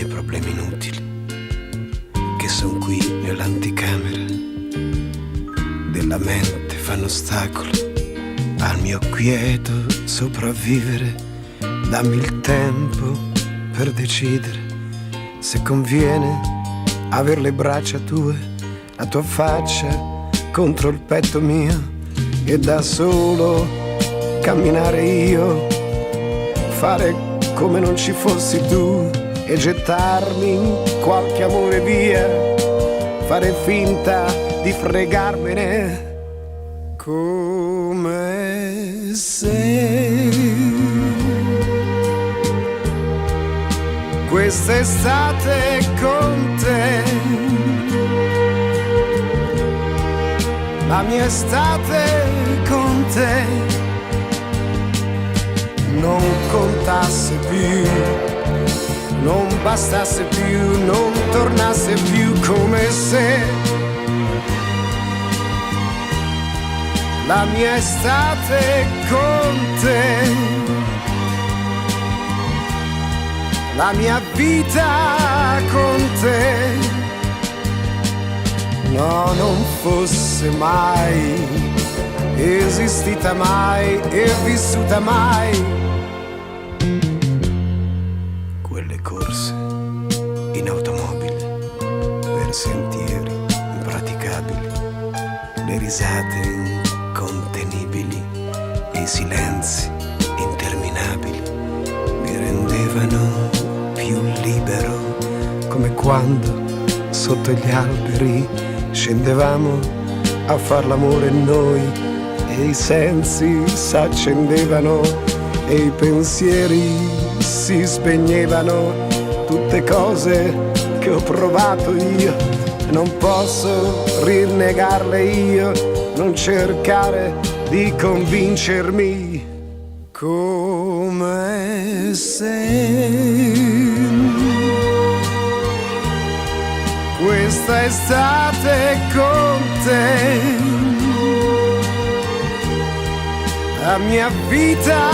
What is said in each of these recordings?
miei problemi inutili, che son qui nell'anticamera della mente, fanno ostacolo al mio quieto sopravvivere. Dammi il tempo per decidere se conviene aver le braccia tue, la tua faccia contro il petto mio, e da solo camminare io, fare come non ci fossi tu e gettarmi in qualche amore via, fare finta di fregarmene come se quest'estate con te, la mia estate con te, non contasse più, non bastasse più, non tornasse più, come se la mia estate con te, la mia vita con te, no, non fosse mai esistita mai e vissuta mai. Quelle corse in automobile per sentieri impraticabili, le risate incontenibili e i silenzi interminabili mi rendevano più libero, come quando sotto gli alberi scendevamo a far l'amore noi, e i sensi s'accendevano e i pensieri si spegnevano, tutte cose che ho provato io, non posso rinnegarle io, non cercare di convincermi, come se questa estate con te, la mia vita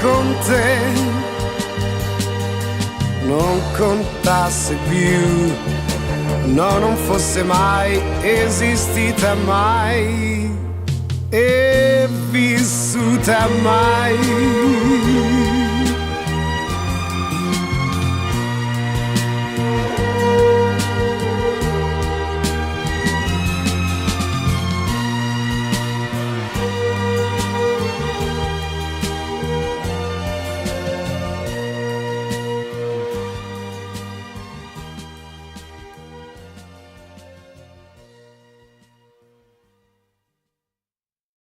con te, non contasse più, no, non fosse mai esistita mai e vissuta mai.